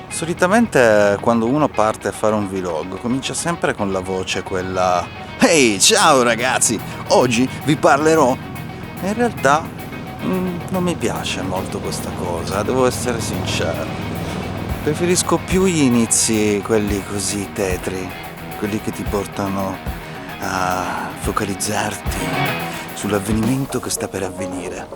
Solitamente quando uno parte a fare un vlog comincia sempre con la voce quella "Ehi, ciao ragazzi, oggi vi parlerò". In realtà non mi piace molto questa cosa, devo essere sincero. Preferisco più gli inizi, quelli così tetri, quelli che ti portano a focalizzarti sull'avvenimento che sta per avvenire.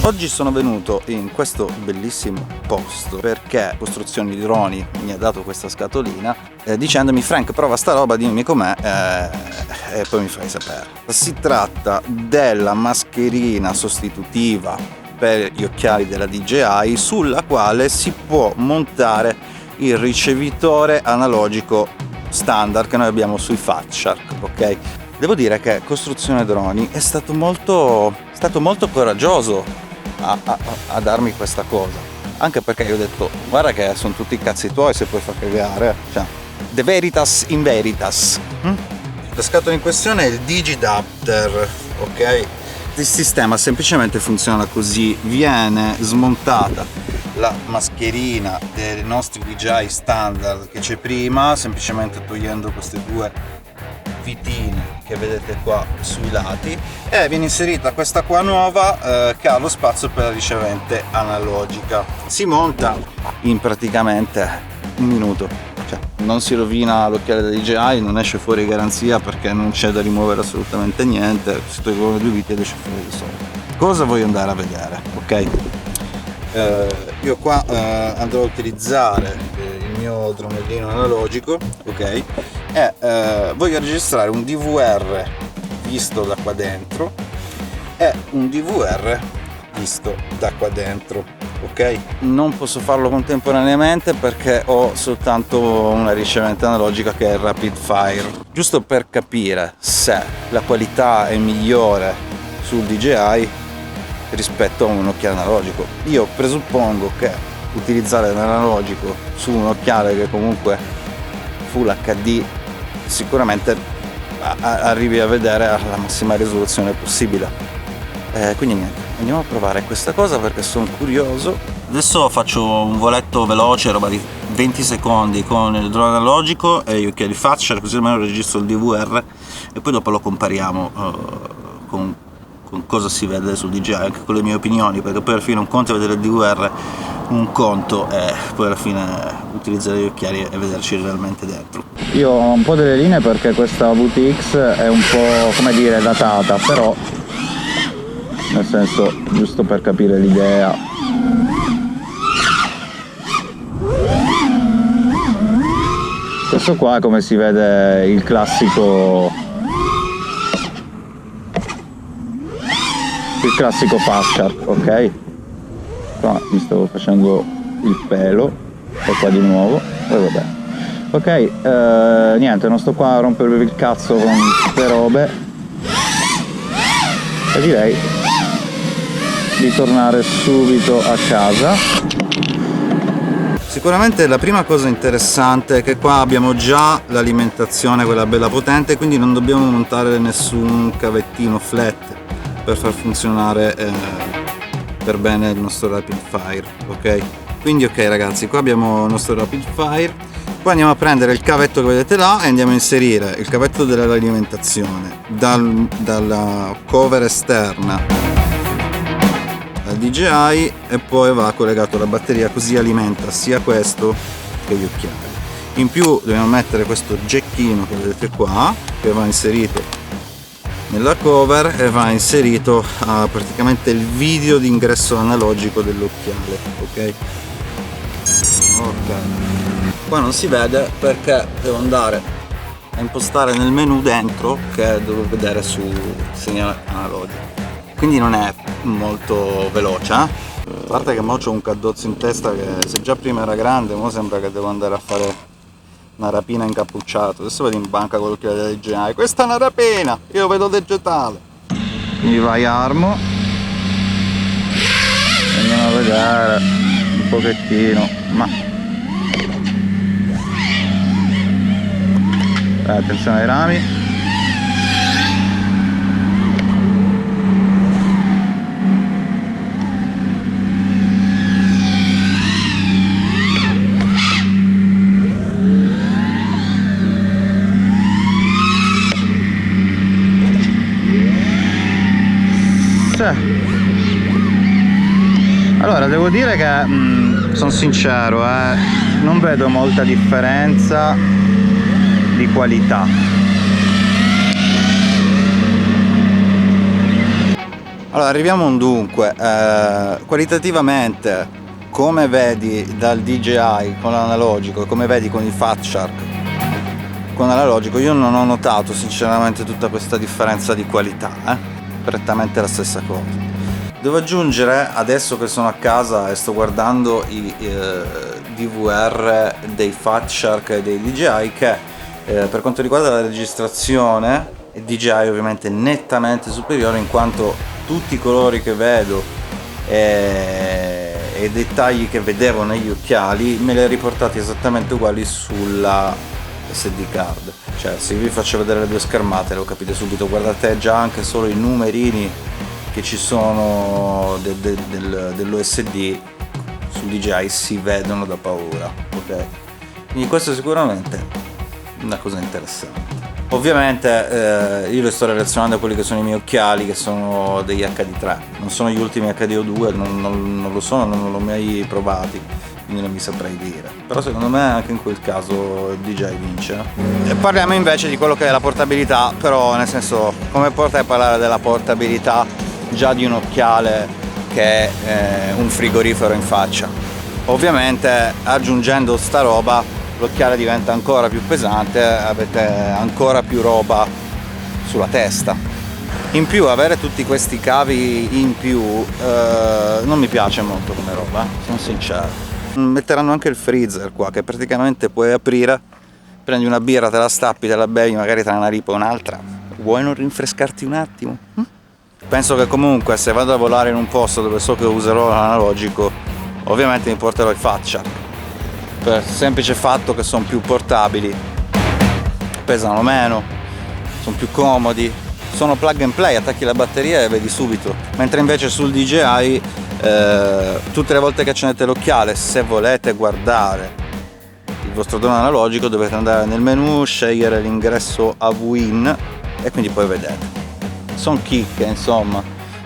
Oggi sono venuto in questo bellissimo posto perché Costruzioni di Droni mi ha dato questa scatolina dicendomi: Frank, prova sta roba, dimmi com'è e poi mi fai sapere. Si tratta della mascherina sostitutiva per gli occhiali della DJI sulla quale si può montare il ricevitore analogico standard che noi abbiamo sui Fat Shark, ok? Devo dire che Costruzione Droni è stato molto coraggioso a darmi questa cosa, anche perché io ho detto: guarda che sono tutti i cazzi tuoi se puoi far cagare, cioè the veritas in veritas. La scatola in questione è il Digidapter, ok? Il sistema semplicemente funziona così: viene smontata la mascherina dei nostri DJI standard che c'è prima, semplicemente togliendo queste due vitine che vedete qua sui lati, e viene inserita questa qua nuova che ha lo spazio per la ricevente analogica. Si monta in praticamente un minuto, cioè non si rovina l'occhiale da DJI, non esce fuori garanzia perché non c'è da rimuovere assolutamente niente, si tolgono le due viti ed esce fuori da solo. Cosa voglio andare a vedere, ok? Io qua andrò a utilizzare il mio dronellino analogico, ok? E voglio registrare un DVR visto da qua dentro e un DVR visto da qua dentro, ok? Non posso farlo contemporaneamente perché ho soltanto una ricevente analogica che è il Rapid Fire, giusto per capire se la qualità è migliore sul DJI rispetto a un occhiale analogico. Io presuppongo che utilizzare l'analogico su un occhiale che comunque Full HD sicuramente arrivi a vedere alla massima risoluzione possibile. Quindi niente, andiamo a provare questa cosa perché sono curioso. Adesso faccio un voletto veloce, roba di 20 secondi con il drone analogico e gli occhiali Fat Shark, così almeno registro il DVR e poi dopo lo compariamo con cosa si vede sul DJI, anche con le mie opinioni, perché poi alla fine un conto è vedere il DVR, un conto è poi alla fine utilizzare gli occhiali e vederci realmente dentro. Io ho un po' delle linee perché questa VTX è un po', come dire, datata, però nel senso, giusto per capire l'idea. Questo qua è come si vede il classico Fat Shark, ok? Qua mi stavo facendo il pelo e qua di nuovo, e vabbè. Ok, niente, non sto qua a rompervi il cazzo con queste robe e direi di tornare subito a casa. Sicuramente la prima cosa interessante è che qua abbiamo già l'alimentazione, quella bella potente, quindi non dobbiamo montare nessun cavettino flat per far funzionare per bene il nostro Rapid Fire, ok? Quindi ok ragazzi, qua abbiamo il nostro Rapid Fire, poi andiamo a prendere il cavetto che vedete là e andiamo a inserire il cavetto dell'alimentazione dalla cover esterna al DJI e poi va collegato alla batteria, così alimenta sia questo che gli occhiali. In più dobbiamo mettere questo jackino che vedete qua, che va inserito nella cover e va inserito praticamente il video di ingresso analogico dell'occhiale, ok? Qua non si vede perché devo andare a impostare nel menu dentro che devo vedere su segnale analogico, quindi non è molto veloce, A parte che mo c'ho un caddozzo in testa che se già prima era grande, mo sembra che devo andare a fare una rapina incappucciato. Adesso vado in banca con l'occhiale della DJI, questa è una rapina, io vedo vegetale. quindi vai armo, andiamo a vedere un pochettino, ma attenzione ai rami. Allora devo dire che sono sincero, non vedo molta differenza di qualità. Allora arriviamo a un dunque, qualitativamente come vedi dal DJI con l'analogico e come vedi con i Fat Shark con l'analogico, io non ho notato sinceramente tutta questa differenza di qualità, prettamente la stessa cosa. Devo aggiungere, adesso che sono a casa e sto guardando i DVR dei Fat Shark e dei DJI, che per quanto riguarda la registrazione il DJI ovviamente nettamente superiore, in quanto tutti i colori che vedo e i dettagli che vedevo negli occhiali me li ha riportati esattamente uguali sulla SD card. Cioè, se vi faccio vedere le due schermate lo capite subito, guardate già anche solo i numerini che ci sono dell'OSD sul DJI si vedono da paura, ok? Quindi questo è sicuramente una cosa interessante. Ovviamente io le sto relazionando a quelli che sono i miei occhiali, che sono degli HD3, non sono gli ultimi HDO2, non lo sono, non l'ho mai provati, quindi non vi saprei dire, però secondo me anche in quel caso il DJI vince. E parliamo invece di quello che è la portabilità, però nel senso, come portai a parlare della portabilità già di un occhiale che è un frigorifero in faccia? Ovviamente aggiungendo sta roba l'occhiale diventa ancora più pesante, avete ancora più roba sulla testa. In più avere tutti questi cavi in più non mi piace molto come roba, sono sincero. Metteranno anche il freezer qua, che praticamente puoi aprire, prendi una birra, te la stappi, te la bevi, magari tra una ripa e un'altra, vuoi non rinfrescarti un attimo? Penso che comunque se vado a volare in un posto dove so che userò l'analogico, ovviamente mi porterò i Fat Shark, per il semplice fatto che sono più portabili, pesano meno, sono più comodi, sono plug and play, attacchi la batteria e vedi subito, mentre invece sul DJI tutte le volte che accendete l'occhiale, se volete guardare il vostro drone analogico dovete andare nel menu, scegliere l'ingresso AV-in e quindi poi vedete. Sono chicche, insomma,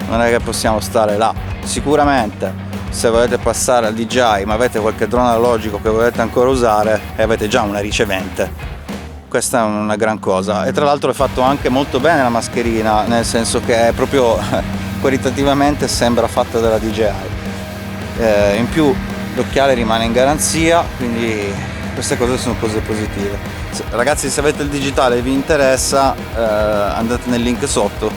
non è che possiamo stare là. Sicuramente se volete passare al DJI ma avete qualche drone analogico che volete ancora usare e avete già una ricevente, questa è una gran cosa. E tra l'altro è fatto anche molto bene la mascherina, nel senso che è proprio qualitativamente sembra fatta dalla DJI. In più l'occhiale rimane in garanzia, quindi queste cose sono cose positive. Ragazzi, se avete il digitale e vi interessa, andate nel link sotto,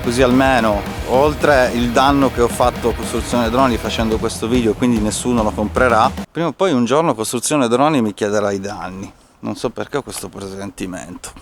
così almeno, oltre il danno che ho fatto a Costruzione Droni facendo questo video, quindi nessuno lo comprerà, prima o poi un giorno Costruzione Droni mi chiederà i danni, non so perché ho questo presentimento.